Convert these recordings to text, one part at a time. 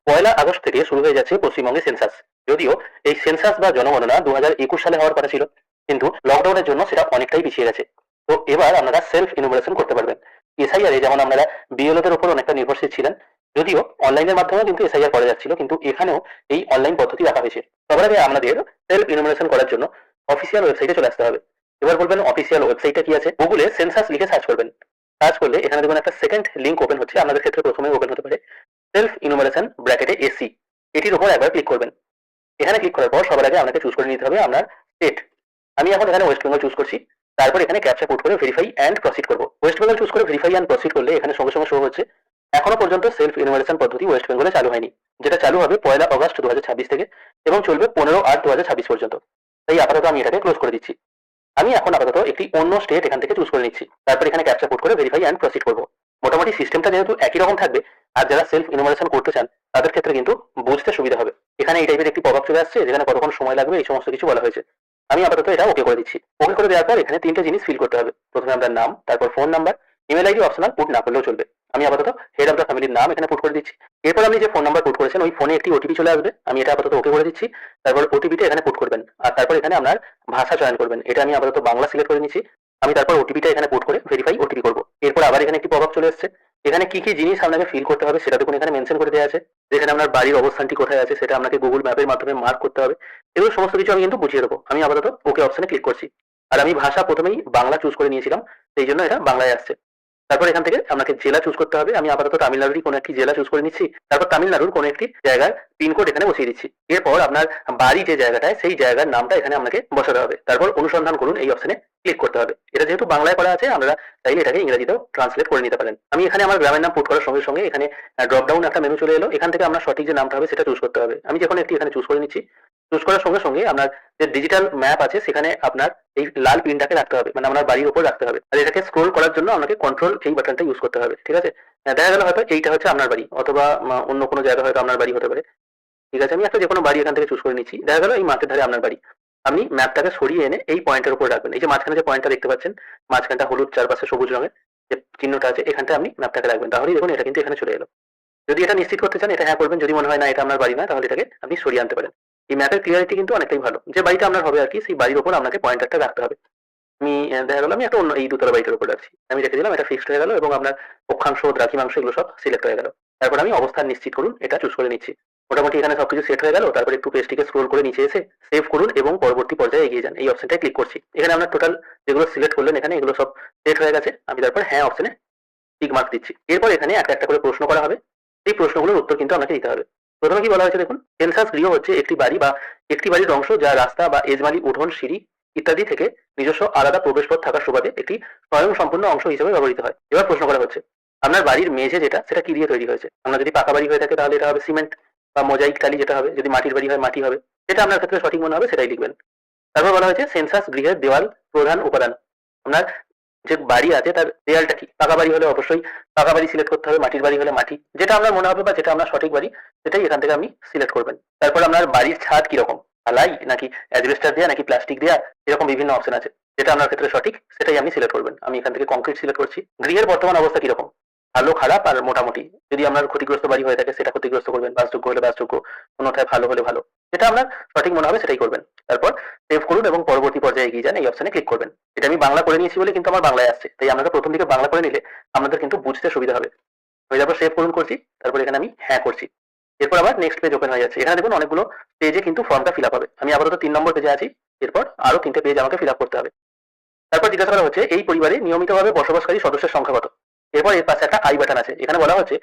পয়লা August থেকে শুরু হয়ে যাচ্ছে পশ্চিমবঙ্গে সেন্সাস। যদিও এই সেন্সাস বা জনগণনা 2021 সালে হওয়ার কথা ছিল, কিন্তু লকডাউনের জন্য সেটা অনেকটাই পিছিয়ে গেছে। তো এবার আপনারা সেলফ ইনুমারেশন করতে পারবেন। এসআইআর যেমন আপনারা বিএলওদের উপর অনেকটা নির্ভরশীল ছিলেন, যদিও অনলাইনের মাধ্যমে কিন্তু এসআইআর করা যাচ্ছিল, কিন্তু এখানেও এই অনলাইন পদ্ধতি রাখা হয়েছে। সবার আগে আমাদের সেলফ ইনুমারেশন করার জন্য অফিসিয়াল ওয়েবসাইটে চলে আসতে হবে। এবার বলবেন অফিসিয়াল ওয়েবসাইটটা কি আছে, গুগলে সেন্সাস লিখে সার্চ করবেন। সার্চ করলে এখানে দেখবেন একটা সেকেন্ড লিঙ্ক ওপেন হচ্ছে, আপনাদের ক্ষেত্রে প্রথমে ওপেন হতে পারে সেলফ ইনুমারেশন ব্র্যাকেটে এসি। এটির উপর একবার ক্লিক করবেন। এখানে ক্লিক করার পর সবার আগে আপনাকে চুজ করে নিতে হবে আপনার স্টেট। আমি এখন এখানে ওয়েস্ট বেঙ্গল চুজ করছি। তারপর এখানে ক্যাপচা কোড করে ভেরিফাই অ্যান্ড প্রসিড করব। ওয়েস্ট বেঙ্গল চুজ করে ভেরিফাই অ্যান্ড প্রসিড করলে এখানে সঙ্গে সঙ্গে শো হচ্ছে এখনো পর্যন্ত সেলফ ইনুমারেশন পদ্ধতি ওয়েস্ট বেঙ্গলে চালু হয়নি, যেটা চালু হবে 1 আগস্ট 2026 থেকে এবং চলবে 15/8/2026 পর্যন্ত। তাই আপাতত আমি এটাকে ক্লোজ করে দিচ্ছি। আমি এখন আপাতত একটি অন্য স্টেট এখান থেকে চুজ করে নিচ্ছি। তারপর এখানে ক্যাপচা কোড করে ভেরিফাই অ্যান্ড প্রসিড করব। মোটামুটি সিস্টেমটা যেহেতু একই রকম থাকবে, আর যারা সেলফ ইনুমারেশন করতে চান তাদের ক্ষেত্রে কিন্তু বুঝতে সুবিধা হবে। এখানে এই টাইপের একটি পপআপ চলে আসছে যেখানে কতক্ষণ সময় লাগবে এই সমস্ত কিছু বলা হয়েছে। আমি আপাতত এটা ওকে করে দিচ্ছি। ওকে করে দেওয়ার পর এখানে তিনটে জিনিস ফিল করতে হবে। প্রথমে আপনার নাম, তারপর phone number, email ID optional, put না করলেও চলবে। আমি আপাতত হেড অফ দ্য ফ্যামিলির নাম এখানে পুট করে দিচ্ছি। এরপর আপনি যে ফোন নাম্বার পুট করেছেন ওই ফোনে একটি ওটিপি চলে আসবে, আমি এটা আপাতত ওকে করে দিচ্ছি। তারপর ওটিপিটা এখানে পুট করবেন, আর তারপর এখানে আপনার ভাষা চয়ন করবেন। এটা আমি আপাতত বাংলা সিলেক্ট করে নিচ্ছি। আমি তারপর ওটিপিটা এখানে পুট করে ভেরিফাই ওটিপি করব। এরপর আবার এখানে একটি পপআপ চলে এসেছে। এখানে কি কি জিনিস আপনাকে ফিল করতে হবে সেটা দেখুন এখানে মেনশন করে দেওয়া আছে। যেখানে আপনার বাড়ির অবস্থানটি কোথায় আছে সেটা আপনাকে গুগল ম্যাপের মাধ্যমে মার্ক করতে হবে। এগুলো সমস্ত কিছু আমি কিন্তু বুঝিয়ে দেবো। আমি আপাতত ওকে অপশনে ক্লিক করছি। আর আমি ভাষা প্রথমেই বাংলা চুজ করে নিয়েছিলাম, সেই জন্য এটা বাংলায় আসছে। তারপর এখান থেকে আপনাকে জেলা চুজ করতে হবে। আমি আপাতত তামিলনাড়ুরই কোনো একটি জেলা চুজ করে নিচ্ছি। তারপর তামিলনাড়ুর কোনো একটি জায়গার পিনকোড এখানে বসিয়ে দিচ্ছি। এরপর আপনার বাড়ি যে জায়গাটায় সেই জায়গার নামটা এখানে আপনাকে বসাতে হবে। তারপর অনুসন্ধান করুন এই অপশনে ক্লিক করতে হবে। এটা যেহেতু বাংলায় করা আছে আপনারা চাইলে এটাকে ইংরেজিতেও ট্রান্সলেট করে নিতে পারেন। আমি এখানে আমার গ্রামের নাম পুট করার সঙ্গে সঙ্গে এখানে ড্রপ ডাউন একটা মেনু চলে এলো। এখান থেকে আপনার সঠিক যে নামটা হবে সেটা চুজ করতে হবে। আমি যখন একটি এখানে চুজ করে নিচ্ছি, চুজ করার সঙ্গে সঙ্গে আপনার যে ডিজিটাল ম্যাপ আছে সেখানে আপনার এই লাল পিনটাকে রাখতে হবে, মানে আপনার বাড়ির উপর রাখতে হবে। আর এটাকে স্ক্রোল করার জন্য আপনাকে কন্ট্রোল এই বাটনটা ইউজ করতে হবে। ঠিক আছে? দেখা গেল হয়তো এইটা হচ্ছে আপনার বাড়ি, অথবা অন্য কোনো জায়গা হয়তো আপনার বাড়ি হতে পারে। ঠিক আছে, আমি একটা যে কোনো বাড়ি এখান থেকে চুজ করে নিচ্ছি। দেখা গেল এই মাঠের ধারে আপনার বাড়ি। আপনি ম্যাপটাকে সরিয়ে এনে এই পয়েন্টের উপর রাখবেন। এই যে মাঝখানে যে পয়েন্টটা দেখতে পাচ্ছেন, মাঝখানটা হলুদ চারপাশে সবুজ রঙের যে চিহ্নটা আছে, এখানটা আপনি ম্যাপটাকে রাখবেন। তাহলেই দেখুন এটা কিন্তু এখানে চলে এলো। যদি এটা নিশ্চিত করতে চান এটা হ্যাঁ করবেন। যদি মনে হয় না এটা আপনার বাড়ি না, তাহলে এটাকে আপনি সরিয়ে আনতে পারেন। এই ম্যাপের ক্লিয়ারিটি কিন্তু অনেকটাই ভালো। যে বাড়িটা আপনার হবে আর কি, সেই বাড়ির উপর আপনাকে পয়েন্টারটা রাখতে হবে। আমি দেখা গেল আমি একটা অন্য এই দুতলা বাড়িটার উপর রাখছি। আমি রেখে দিলাম, এটা ফিক্সড হয়ে গেল এবং আপনার অক্ষাংশ, দ্রাঘিমাংশ এগুলো সব সিলেক্ট হয়ে গেল। তারপর আমি অবস্থান নিশ্চিত করুন এটা চুজ করে নিচ্ছি। মোটামুটি এখানে সবকিছু সেট হয়ে গেল। তারপর একটু পেজটিকে স্ক্রোল করে নিচে এসে সেভ করুন এবং পরবর্তী পর্যায়ে এগিয়ে যান। এই অপশনটায় ক্লিক করছি। এখানে আপনার টোটাল যেগুলো সিলেক্ট করলেন এখানে এগুলো সব সেট হয়ে গেছে। আমি তারপর হ্যাঁ অপশনে টিক মার্ক দিচ্ছি। এরপর এখানে একটা একটা করে প্রশ্ন করা হবে। এই প্রশ্নগুলোর উত্তর কিন্তু আপনাকে দিতে হবে। প্রথমে কি বলা হয়েছে দেখুন, সেন্সাস গৃহ হচ্ছে একটি বাড়ি বা একটি বাড়ির অংশ যা রাস্তা বা এজমালি, উঠোন, সিঁড়ি ইত্যাদি থেকে নিজস্ব আলাদা প্রবেশপথ থাকার সুবাদে একটি স্বয়ংসম্পূর্ণ অংশ হিসেবে ব্যবহৃত হয়। এবার প্রশ্ন করা হচ্ছে আপনার বাড়ির মেঝে যেটা সেটা কি দিয়ে তৈরি হয়েছে। আপনার যদি পাকা বাড়ি হয়ে থাকে তাহলে এটা হবে সিমেন্ট বা মোজাইক টালি যেটা হবে। যদি মাটির বাড়ি হয় মাটি হবে। যেটা আপনার ক্ষেত্রে সঠিক মনে হবে সেটাই লিখবেন। তারপর বলা হয়েছে সেন্সাস গৃহের দেওয়াল প্রধান উপাদান। আপনার যে বাড়ি আছে তার দেয়ালটা কি। পাকা বাড়ি হলে অবশ্যই পাকা বাড়ি সিলেক্ট করতে হবে, মাটির বাড়ি হলে মাটি। যেটা আপনার মনে হবে বা যেটা আপনার সঠিক বাড়ি সেটাই এখান থেকে আপনি সিলেক্ট করবেন। তারপর আপনার বাড়ির ছাদ কিরকম, ঢালাই নাকি অ্যাজবেস্টার দেয়া নাকি প্লাস্টিক দেয়া, এরকম বিভিন্ন অপশন আছে। যেটা আপনার ক্ষেত্রে সঠিক সেটাই আপনি সিলেক্ট করবেন। আমি এখান থেকে কংক্রিট সিলেক্ট করছি। গৃহের বর্তমান অবস্থা কিরকম, ভালো, খারাপ আর মোটামুটি। যদি আপনার ক্ষতিগ্রস্ত বাড়ি হয়ে থাকে সেটা ক্ষতিগ্রস্ত করবেন, বাসযোগ্য হলে বাসযোগ্য, কোনোটায় ভালো হলে ভালো। যেটা আপনার সঠিক মনে হবে সেটাই করবেন। তারপর সেভ করুন এবং পরবর্তী পর্যায়ে এগিয়ে যান, এই অপশনে ক্লিক করবেন। এটা আমি বাংলা করে নিয়েছি বলে কিন্তু আমার বাংলায় আসছে। তাই আপনারা প্রথম দিকে বাংলা করে নিলে আপনাদের কিন্তু বুঝতে সুবিধা হবে। হয়ে যাবার সেভ করুন করছি। তারপর এখানে আমি হ্যাঁ করছি। এরপর আবার নেক্সট পেজ ওপেন হয়ে যাচ্ছে। এখানে দেখুন অনেকগুলো পেজে কিন্তু ফর্মটা ফিল আপ হবে। আমি আপাতত 3 নম্বর পেজে আছি। এরপর আরো 3টে পেজ আমাকে ফিল আপ করতে হবে। তারপর জিজ্ঞাসা করা হচ্ছে এই পরিবারে নিয়মিতভাবে বসবাসকারী সদস্যের সংখ্যা কত। এরপর এর পাশে একটা আই বাটন আছে। এখানে বলা হচ্ছে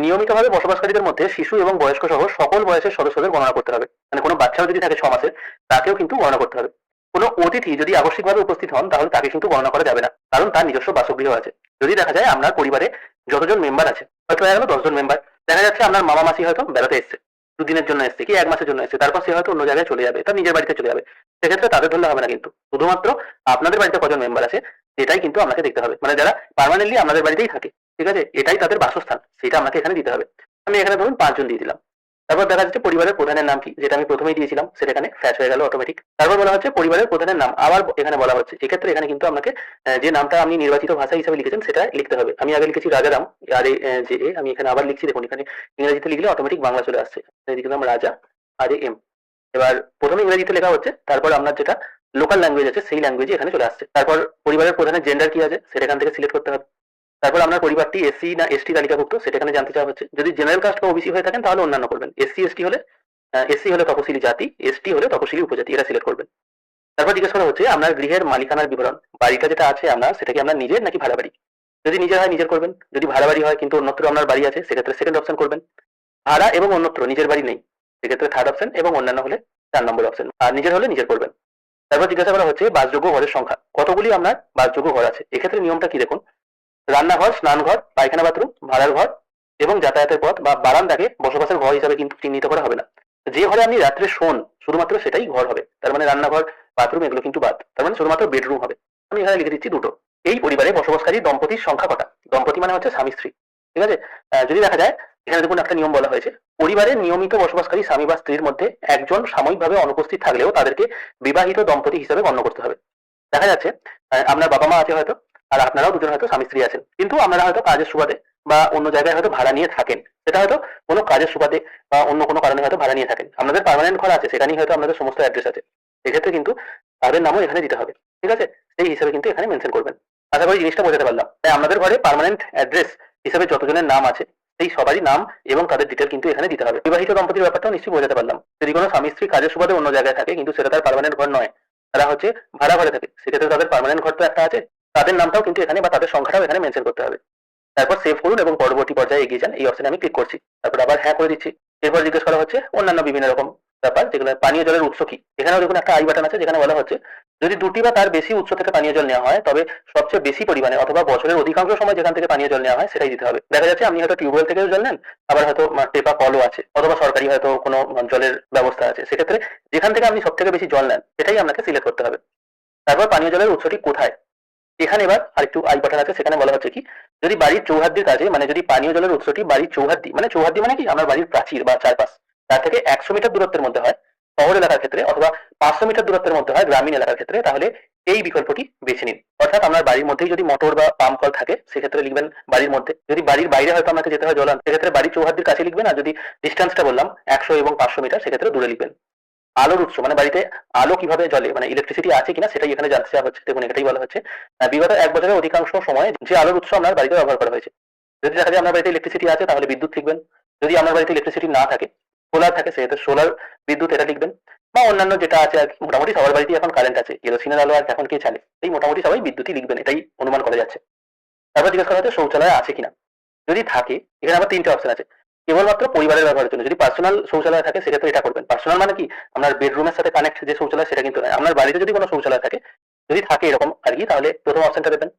নিয়মিতভাবে বসবাসকারীদের মধ্যে শিশু এবং বয়স্ক সহ সকল বয়সের সদস্যদের গণনা করতে হবে। মানে কোনো বাচ্চাও যদি থাকে 6 মাসের, তাকেও কিন্তু গণনা করতে হবে। কোনো অতিথি যদি আকস্মিকভাবে উপস্থিত হন তাহলে তাকে কিন্তু গণনা করা যাবে না, কারণ তার নিজস্ব বাসগৃহ আছে। যদি দেখা যায় আপনার পরিবারে যতজন মেম্বার আছে, হয়তো দেখা গেল 10 জন মেম্বার, দেখা যাচ্ছে আপনার মামা মাসি হয়তো বেড়াতে এসছে, 2 দিনের জন্য এসছে কি 1 মাসের জন্য এসছে, তারপর সে হয়তো অন্য জায়গায় চলে যাবে, তার নিজের বাড়িতে চলে যাবে। সেক্ষেত্রে তাদের ধরলে হবে না, কিন্তু শুধুমাত্র আপনাদের বাড়িতে কজন মেম্বার আছে এটাই কিন্তু আপনাকে দেখতে হবে। মানে যারা পার্মানেন্টলি আপনাদের বাড়িতেই থাকে, ঠিক আছে, এটাই তাদের বাসস্থান, সেটা আপনাকে এখানে দিতে হবে। আমি এখানে ধরুন 5 জন দিয়ে দিলাম। তারপর দেখা যাচ্ছে পরিবারের প্রধানের নাম কি, যেটা আমি প্রথমেই দিয়েছিলাম সেটা এখানে ফ্ল্যাশ হয়ে গেল অটোমেটিক। তারপর বলা হচ্ছে পরিবারের প্রধানের নাম, আবার এখানে বলা হচ্ছে এক্ষেত্রে এখানে কিন্তু আপনাকে যে নামটা আপনি নির্বাচিত ভাষা হিসেবে লিখেছেন সেটা লিখতে হবে। আমি আগে লিখেছি রাজারাম, আর যে আমি এখানে আবার লিখছি, দেখুন এখানে ইংরেজিতে লিখলে অটোমেটিক বাংলা চলে আসছে, লিখলাম রাজা আর এম। এবার প্রথমে ইংরেজিতে লেখা হচ্ছে, তারপর আপনার যেটা লোকাল ল্যাঙ্গুয়েজ আছে সেই ল্যাঙ্গুয়েজে এখানে চলে আসছে। তারপর পরিবারের প্রধানের জেন্ডার কি আছে সেটা এখান থেকে সিলেক্ট করতে হবে। তারপর আপনার পরিবারটি এসসি না এসটি তালিকাভুক্ত সেটা এখানে জানতে চাওয়া হচ্ছে। যদি জেনারেল কাস্ট বা ওবিসি হয়ে থাকেন তাহলে অন্যান্য করবেন। এসসি এসটি হলে এসসি হলে তপশিলি জাতি, এসটি হলে তপশিলি উপজাতি, এটা সিলেক্ট করবেন। তারপর জিজ্ঞেস করা হচ্ছে আপনার গৃহের মালিকানার বিবরণ, বাড়িটা যেটা আছে আপনার সেটা কি আপনার নিজের নাকি ভাড়া বাড়ি। যদি নিজের হয় নিজের করবেন, যদি ভাড়া বাড়ি হয় কিন্তু অন্যত্র আপনার বাড়ি আছে সেক্ষেত্রে সেকেন্ড অপশন করবেন। ভাড়া এবং অন্যত্র নিজের বাড়ি নেই সেক্ষেত্রে থার্ড অপশন, এবং অন্যান্য হলে 4 নম্বর অপশন, আর নিজের হলে নিজের করবেন। তারপর জিজ্ঞাসা করা হচ্ছে বাসযোগ্য ঘরের সংখ্যা, কতগুলি আপনার বাসযোগ্য ঘর আছে। এক্ষেত্রে নিয়মটা কি দেখুন, রান্নাঘর, স্নানঘর, পায়খানা বাথরুম, ভাড়ার ঘর এবং যাতায়াতের পথ বা বারান্দাকে বসবাসের ঘর হিসাবে কিন্তু চিহ্নিত করা হবে না। যে ঘরে আপনি রাত্রে শোন শুধুমাত্র সেটাই ঘর হবে, তার মানে রান্নাঘর, বাথরুম এগুলো কিন্তু বাদ, তার মানে শুধুমাত্র বেডরুম হবে। আমি এখানে লিখে দিচ্ছি 2টো। এই পরিবারে বসবাসকারী দম্পতির সংখ্যা কটা, দম্পতি মানে হচ্ছে স্বামী স্ত্রী, ঠিক আছে। যদি দেখা যায় এখানে দেখুন একটা নিয়ম বলা হয়েছে, পরিবারের নিয়মিত বসবাসকারী স্বামী বা স্ত্রীর মধ্যে একজন সাময়িকভাবে অনুপস্থিত থাকলেও তাদেরকে বিবাহিত দম্পতি হিসেবে গণ্য করতে হবে। দেখা যাচ্ছে আপনার বাবা মা আছে হয়তো, আর আপনারাও দুজন হয়তো স্বামী স্ত্রী আছেন, কিন্তু আপনারা হয়তো কাজের সুবাদে বা অন্য জায়গায় হয়তো ভাড়া নিয়ে থাকেন, সেটা হয়তো কোনো কাজের সুবাদে বা অন্য কোনো কারণে হয়তো ভাড়া নিয়ে থাকেন। আপনাদের পার্মানেন্ট ঘর আছে, সেখানেই হয়তো আপনাদের সমস্ত অ্যাড্রেস আছে, এক্ষেত্রে কিন্তু তাদের নামও এখানে দিতে হবে, ঠিক আছে। সেই হিসাবে কিন্তু এখানে মেনশন করবেন। আশা করি জিনিসটা বোঝাতে পারলাম। তাই আপনাদের ঘরে পার্মানেন্ট অ্যাড্রেস হিসেবে যতজনের নাম আছে সেই সবারই নাম এবং তাদের ডিটেল কিন্তু এখানে দিতে হবে। বিবাহিত দম্পতির ব্যাপারটাও নিশ্চয়ই বোঝাতে পারলাম। যদি কোনো স্বামী স্ত্রী কাজের সুবাদে অন্য জায়গায় থাকে কিন্তু সেটা তার পার্মানেন্ট ঘর নয়, তারা হচ্ছে ভাড়া ঘরে থাকে, সেক্ষেত্রে তাদের পার্মানেন্ট ঘর তো একটা আছে, তাদের নামটাও কিন্তু এখানে বা তাদের সংখ্যাটাও এখানে মেনশন করতে হবে। তারপর সেভ করুন এবং পরবর্তী পর্যায়ে এগিয়ে যান, এই অপশনে আমি ক্লিক করছি। তারপর আবার হ্যাঁ করে দিচ্ছি। এরপর জিজ্ঞেস করা হচ্ছে অন্যান্য বিভিন্ন রকম ব্যাপার, যেগুলো পানীয় জলের উৎস কি। এখানেও দেখুন একটা আই বাটন আছে, যেখানে বলা হচ্ছে যদি 2টি বা তার বেশি উৎস থেকে পানীয় জল নেওয়া হয় তবে সবচেয়ে বেশি পরিমাণে অথবা বছরের অধিকাংশ সময় যেখান থেকে পানীয় জল নেওয়া হয় সেটাই দিতে হবে। দেখা যাচ্ছে আপনি হয়তো টিউবওয়েল থেকেও জল নেন, আবার হয়তো টেপা কলও আছে, অথবা সরকারি হয়তো কোনো জলের ব্যবস্থা আছে, সেক্ষেত্রে যেখান থেকে আপনি সব থেকে বেশি জল নেন সেটাই আপনাকে সিলেক্ট করতে হবে। তারপর পানীয় জলের উৎসটি কোথায়, এখানে এবার আরেকটু আই বাটন আছে, সেখানে বলা হচ্ছে কি যদি বাড়ির চৌহাদ্দির কাছে, মানে যদি পানীয় জলের উৎসটি বাড়ির চৌহাদ্দি, মানে চৌহাদ্দি মানে কি আমার বাড়ির প্রাচীর বা চারপাশ, তার থেকে 100 মিটার দূরত্বের মধ্যে হয় শহর এলাকার ক্ষেত্রে, অথবা 500 মিটার দূরত্বের মধ্যে হয় গ্রামীণ এলাকার ক্ষেত্রে, তাহলে এই বিকল্পটি বেছে নিন। অর্থাৎ আপনার বাড়ির মধ্যেই যদি মোটর বা পাম্প কল থাকে সেক্ষেত্রে লিখবেন বাড়ির মধ্যে, যদি বাড়ির বাইরে হয়তো আপনাকে যেতে হয় জল আনতে সেক্ষেত্রে বাড়ির চৌহাদ্দির কাছে লিখবেন, আর যদি ডিস্টেন্সটা বললাম 100 এবং 500 মিটার সেক্ষেত্রে দূরে লিখবেন। আলোর উৎস মানে বাড়িতে আলো কিভাবে জ্বলে, মানে ইলেকট্রিসিটি আছে কিনা সেটাই এখানে জানতে চাওয়া হচ্ছে। দেখুন এটাই বলা হচ্ছে বিগত 1 বছরের অধিকাংশ সময় যে আলোর উৎস আপনার বাড়িতে ব্যবহার করা হয়েছে। যদি দেখা যায় আপনার বাড়িতে ইলেকট্রিসিটি আছে তাহলে বিদ্যুৎ লিখবেন, যদি আপনার বাড়িতে ইলেকট্রিসিটি না থাকে, সোলার থাকে, সেক্ষেত্রে সোলার বিদ্যুৎ এটা লিখবেন, বা অন্যান্য যেটা আছে আর কি। মোটামুটি সবার বাড়িতে এখন কারেন্ট আছে, কেরোসিনের আলো আর এখন কে চালে, এই মোটামুটি সবাই বিদ্যুৎই লিখবেন, এটাই অনুমান করা যাচ্ছে। তারপর জিজ্ঞেস করা হচ্ছে শৌচালয় আছে কিনা, যদি থাকে এখানে আবার 3টে অপশন আছে। কেবলমাত্র পরিবারের ব্যবহারের জন্য, যদি পার্সোনাল শৌচালয় থাকে সেক্ষেত্রে এটা করবেন। পার্সোনাল মানে কি আপনার বেডরুমের সাথে কানেক্ট যে শৌচালয় সেটা কিন্তু নয়, আপনার বাড়িতে যদি কোনো শৌচালয় থাকে, যদি থাকে এরকম আর কি, তাহলে প্রথম অপশনটা দেবেন।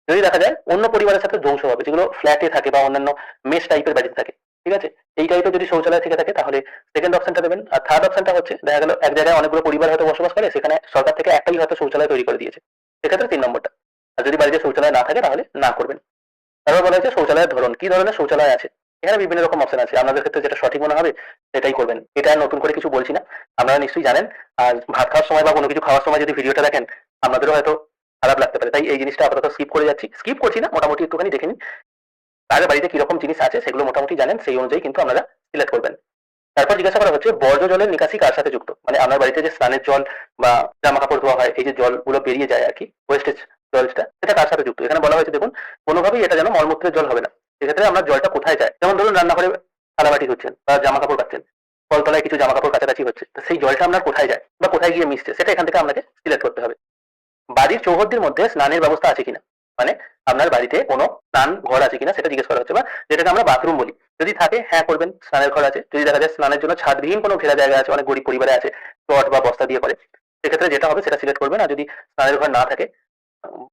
যদি দেখা যায় অন্য পরিবারের সাথে যৌথ হবে, যেগুলো ফ্ল্যাটে থাকে বা অন্যান্য মেস টাইপের বাড়িতে থাকে, ঠিক আছে, এই টাইপের যদি শৌচালয় থেকে থাকে তাহলে সেকেন্ড অপশনটা দেবেন। আর থার্ড অপশনটা হচ্ছে দেখা গেল এক জায়গায় অনেকগুলো পরিবার হয়তো বসবাস করে, সেখানে সরকার থেকে একটাই হয়তো শৌচালয় তৈরি করে দিয়েছে, সেক্ষেত্রে 3 নম্বরটা। আর যদি বাড়িতে শৌচালয় না থাকে তাহলে না করবেন। তারপর বলা হয়েছে শৌচালয়ের ধরন, কি ধরনের শৌচালয় আছে। এখানে বিভিন্ন রকম অপশন আছে, আপনাদের ক্ষেত্রে যেটা সঠিক মনে হবে সেটাই করবেন। এটা আর নতুন করে কিছু বলছি না, আপনারা নিশ্চয়ই জানেন। আর ভাত খাওয়ার সময় বা কোনো কিছু খাওয়ার সময় যদি ভিডিওটা দেখেন আপনাদেরও হয়তো খারাপ লাগতে পারে, তাই এই জিনিসটা আপাতত স্কিপ করে যাচ্ছি। স্কিপ করছি না, মোটামুটি একটুখানি দেখে নিন, তাহলে বাড়িতে কিরকম জিনিস আছে সেগুলো মোটামুটি জানেন, সেই অনুযায়ী কিন্তু আপনারা সিলেক্ট করবেন। তারপর জিজ্ঞাসা করা হচ্ছে বর্জ্য জলের নিকাশি কার সাথে যুক্ত, মানে আপনার বাড়িতে যে স্নানের জল বা জামা কাপড় ধোয়া হয়, এই যে জলগুলো বেরিয়ে যায় আর কি, ওয়েস্টেজ জলটা, সেটা কার সাথে যুক্ত। এখানে বলা হয়েছে দেখুন কোনোভাবেই এটা যেন মলমূত্রের জল হবে না। সেক্ষেত্রে আপনার জলটা কোথায় যায়, যেমন ধরুন রান্নাঘরে থালাবাটি ধুচ্ছেন বা জামা কাপড় কাচ্ছেন, কলতলায় কিছু জামা কাপড় কাছাকাছি হচ্ছে, তো সেই জলটা আপনার কোথায় যায় বা কোথায় গিয়ে মিশছে সেটা এখান থেকে আপনাকে সিলেক্ট করতে হবে। বাড়ির চৌহদ্দির মধ্যে স্নানের ব্যবস্থা আছে কিনা, মানে আপনার বাড়িতে কোনো স্নান ঘর আছে কিনা সেটা জিজ্ঞেস করা হচ্ছে, বা যেটাকে আমরা বাথরুম বলি। যদি থাকে হ্যাঁ করবেন, স্নানের ঘর আছে। যদি দেখা যায় স্নানের জন্য ছাদবিহীন কোনো ঘেরা জায়গা আছে, অনেক গরিব পরিবারে আছে চট বা বস্তা দিয়ে করে, সেক্ষেত্রে যেটা হবে সেটা সিলেক্ট করবেন। আর যদি স্নানের ঘর না থাকে,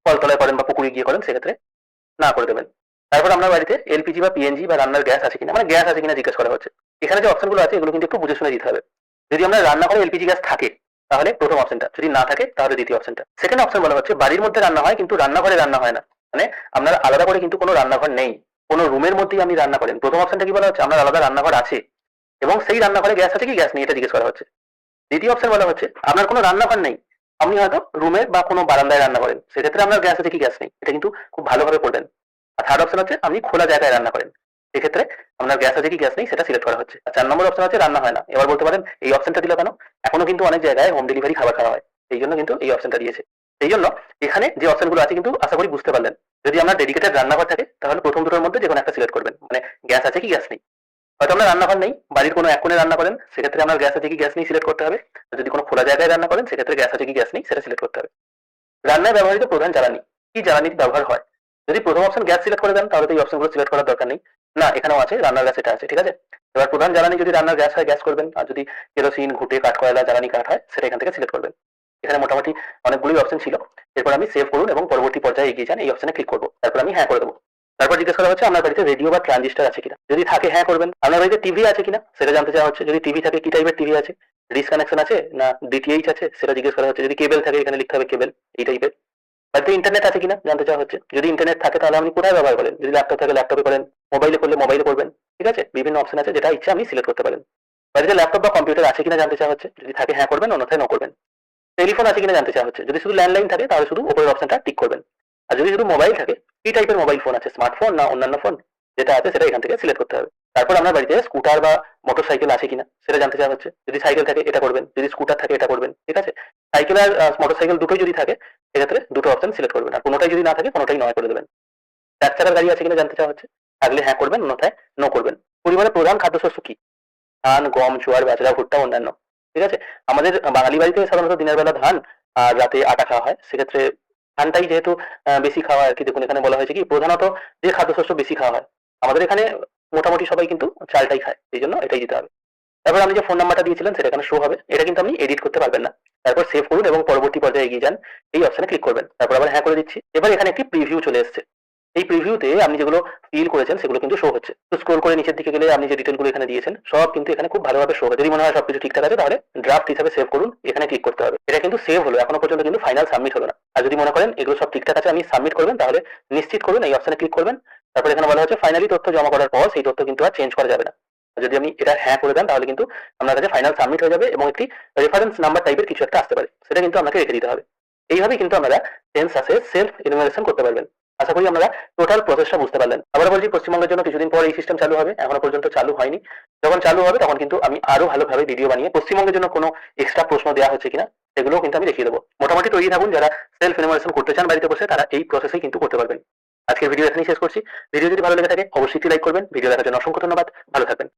কলতলায় করেন বা পুকুরে গিয়ে করেন, সেক্ষেত্রে না করে দেবেন। তারপর আপনার বাড়িতে এলপিজি বা পিএনজি বা রান্নার গ্যাস আছে কিনা, মানে গ্যাস আছে কিনা জিজ্ঞেস করা হচ্ছে। এখানে যে অপশনগুলো আছে এগুলো কিন্তু একটু বুঝে শুনে দিতে হবে। যদি আমরা রান্নাঘরে এলপিজি গ্যাস থাকে তাহলে প্রথম অপশনটা, যদি না থাকে তাহলে দ্বিতীয় অপশনটা। সেকেন্ড অপশন বলা হচ্ছে বাড়ির মধ্যে রান্না হয় কিন্তু রান্নাঘরে রান্না হয় না, মানে আপনার আলাদা করে কিন্তু কোনো রান্নাঘর নেই, কোনো রুমের মধ্যেই আপনি রান্না করেন। প্রথম অপশনটা কি বলা হচ্ছে, আপনার আলাদা রান্নাঘর আছে এবং সেই রান্নাঘরে গ্যাস আছে কি গ্যাস নেই এটা জিজ্ঞেস করা হচ্ছে। দ্বিতীয় অপশন বলা হচ্ছে আপনার কোনো রান্নাঘর নেই, আপনি হয়তো রুমে বা কোনো বারান্দায় রান্না করেন, সেক্ষেত্রে আপনার গ্যাস আছে কি গ্যাস নেই, এটা কিন্তু খুব ভালোভাবে পড়বেন। আর থার্ড অপশন হচ্ছে আপনি খোলা জায়গায় রান্না করেন, সেক্ষেত্রে আপনার গ্যাস আছে কি গ্যাস নেই সেটা সিলেক্ট করা হচ্ছে। আর 4 নম্বর অপশন হচ্ছে রান্না হয় না। এবার বলতে পারেন এই অপশনটা দিল কেন? এখনো কিন্তু অনেক জায়গায় হোম ডেলিভারি খাবার খাওয়া হয়, সেই জন্য কিন্তু এই অপশনটা দিয়েছে। সেই জন্য এখানে যে অপশনগুলো আছে কিন্তু আশা করি বুঝতে পারলেন। যদি আপনার ডেডিকেটেড রান্নাঘর থাকে তাহলে প্রথম দুটোর মধ্যে যেকোনো একটা সিলেক্ট করবেন, মানে গ্যাস আছে কি গ্যাস নেই। হয়তো আপনার রান্নাঘর নেই, বাড়ির কোনো এক কোণে রান্না করেন, সেক্ষেত্রে আপনার গ্যাস আছে কি গ্যাস নেই সিলেক্ট করতে হবে। আর যদি কোনো খোলা জায়গায় রান্না করেন সেক্ষেত্রে গ্যাস আছে কি গ্যাস নেই সেটা সিলেক্ট করতে হবে। রান্নায় ব্যবহৃত প্রধান জ্বালানি, কি জ্বালানির ব্যবহার হয়? যদি প্রথম অপশন গ্যাস সিলেক্ট করে দেন তাহলে তো এই অপশনগুলো সিলেক্ট করার দরকার নেই। না, এখানেও আছে রান্নার গ্যাস, এটা আছে, ঠিক আছে। এবার প্রধান জ্বালানি যদি রান্নার গ্যাস হয় গ্যাস করবেন, আর যদি কেরোসিন, ঘুঁটে, কাঠকয়লা, জ্বালানি কাঠ হয় সেটা এখান থেকে সিলেক্ট করবেন। এখানে মোটামুটি অনেকগুলোই অপশন ছিল। এরপর আমি সেভ করুন এবং পরবর্তী পর্যায়ে এগিয়ে যান এই অপশনে ক্লিক করবো, তারপর আমি হ্যাঁ করে দেবো। তারপর জিজ্ঞেস করা হচ্ছে আপনার বাড়িতে রেডিও বা ট্রানজিস্টার আছে কিনা। যদি থাকে হ্যাঁ করবেন। আপনার বাড়িতে টিভি আছে কিনা সেটা জানতে চাওয়া হচ্ছে। যদি টিভি থাকে কি টাইপের টিভি আছে, ডিশ কানেকশন আছে না ডিটিএইচ আছে সেটা জিজ্ঞেস করা হচ্ছে। যদি কেবল থাকে এখানে লিখতে হবে কেবল, এই টাইপের। বাড়িতে ইন্টারনেট আছে কিনা জানতে চাওয়া হচ্ছে। যদি ইন্টারনেট থাকে তাহলে আপনি কোথায় ব্যবহার করেন, যদি ল্যাপটপ থাকে ল্যাপটপে করেন, মোবাইলে করলে মোবাইলে করবেন, ঠিক আছে। বিভিন্ন অপশন আছে, যেটা ইচ্ছা আপনি সিলেক্ট করতে পারেন। বাড়িতে ল্যাপটপ বা কম্পিউটার আছে কিনা জানতে চাওয়া হচ্ছে। যদি থাকে হ্যাঁ করবেন, অন্যথায় নো করবেন। টেলিফোন আছে কিনা জানতে চাওয়া হচ্ছে। যদি শুধু ল্যান্ডলাইন থাকে তাহলে শুধু উপরের অপশনটা টিক করবেন। আর যদি শুধু মোবাইল থাকে, কি টাইপের মোবাইল ফোন আছে, স্মার্টফোন না অন্যান্য ফোন, যেটা আছে সেটা এখান থেকে সিলেক্ট করতে হবে। তারপর আপনার বাড়িতে স্কুটার বা মোটরসাইকেল আছে কিনা সেটা জানতে চাওয়া হচ্ছে। যদি সাইকেল থাকে এটা করবেন, যদি স্কুটার থাকে এটা করবেন, ঠিক আছে। সাইকেল আর মোটরসাইকেল দুটোই যদি থাকে সেক্ষেত্রে দুটো অপশন সিলেক্ট করবেন, আর কোনোটাই যদি না থাকে কোনোটাই নয় করে দেবেন। 4 চাকার গাড়ি আছে কিনা জানতে চাওয়া হচ্ছে। থাকলে হ্যাঁ করবেন, অন্যথায় নো করবেন। পরিবারের প্রধান খাদ্যশস্য কি? ধান, গম, জোয়ার, বাজরা, ভুট্টা, অন্যান্য, ঠিক আছে। আমাদের বাঙালি বাড়িতে সাধারণত দিনের বেলা ধান আর রাতে আটা খাওয়া হয়, সেক্ষেত্রে ধানটাই যেহেতু বেশি খাওয়া হয় আর কি। দেখুন এখানে বলা হয়েছে কি প্রধানত যে খাদ্যশস্য বেশি খাওয়া হয়, আমাদের এখানে মোটামুটি সবাই কিন্তু চালটাই খায়, এই জন্য এটাই দিতে হবে। তারপর আপনি যে ফোন নাম্বারটা দিয়েছিলেন সেটা এখানে শো হবে, এটা কিন্তু আপনি এডিট করতে পারবেন না। তারপর সেভ করুন এবং পরবর্তী পর্যায়ে এগিয়ে যান, এই অপশনে ক্লিক করবেন। তারপর আবার হ্যাঁ করে দিচ্ছি। এবার এখানে একটি প্রিভিউ চলে এসেছে। এই প্রিভিউতে আপনি যেগুলো ফিল করেছেন সেগুলো কিন্তু শো হচ্ছে। তো স্ক্রল করে নিচের দিকে গেলে আপনি যে ডিটেলগুলো এখানে দিয়েছেন সব কিন্তু এখানে খুব ভালোভাবে শো হয়। যদি মনে হয় সবকিছু ঠিকঠাক আছে তাহলে ড্রাফট হিসাবে সেভ করুন, এখানে ক্লিক করতে হবে। এটা কিন্তু সেভ হলো, এখনো পর্যন্ত কিন্তু ফাইনাল সাবমিট হলো না। আর যদি মনে করেন এগুলো সব ঠিকঠাক আছে আমি সাবমিট করবেন, তাহলে নিশ্চিত করুন এই অপশনে ক্লিক করবেন। তারপর এখানে বলা হচ্ছে ফাইনালি তথ্য জমা করার পর সেই তথ্য কিন্তু আর চেঞ্জ করা যাবে না। যদি আপনি এটা হ্যাঁ করে দেন তাহলে কিন্তু আপনার কাছে ফাইনাল সাবমিট হয়ে যাবে এবং একটি রেফারেন্স নাম্বার টাইপের কিছু একটা আসতে পারে, সেটা কিন্তু আপনাকে রেখে দিতে হবে। এইভাবেই কিন্তু আপনারা সেন্সাসে সেলফ ইনুমারেশন করতে পারবেন। আশা করি আপনারা টোটাল প্রসেসটা বুঝতে পারলেন। আবার বলছি পশ্চিমবঙ্গের জন্য কিছুদিন পর এই সিস্টেম চালু হবে, এখনো পর্যন্ত চালু হয়নি। যখন চালু হবে তখন কিন্তু আমি আরো ভালোভাবে ভিডিও বানিয়ে পশ্চিমবঙ্গের জন্য কোনো এক্সট্রা প্রশ্ন দেওয়া হচ্ছে কিনা সেগুলোও কিন্তু আমি দেখিয়ে দেবো। মোটামুটি তৈরি থাকুন, যারা সেলফ ইনুমারেশন করতে চান বাড়িতে বসে তারা এই প্রসেসেই কিন্তু করতে পারবেন। আজকের ভিডিও এখানেই শেষ করছি। ভিডিও যদি ভালো লেগে থাকে অবশ্যই লাইক করবেন। ভিডিও দেখার জন্য অসংখ্য ধন্যবাদ। ভালো থাকবেন।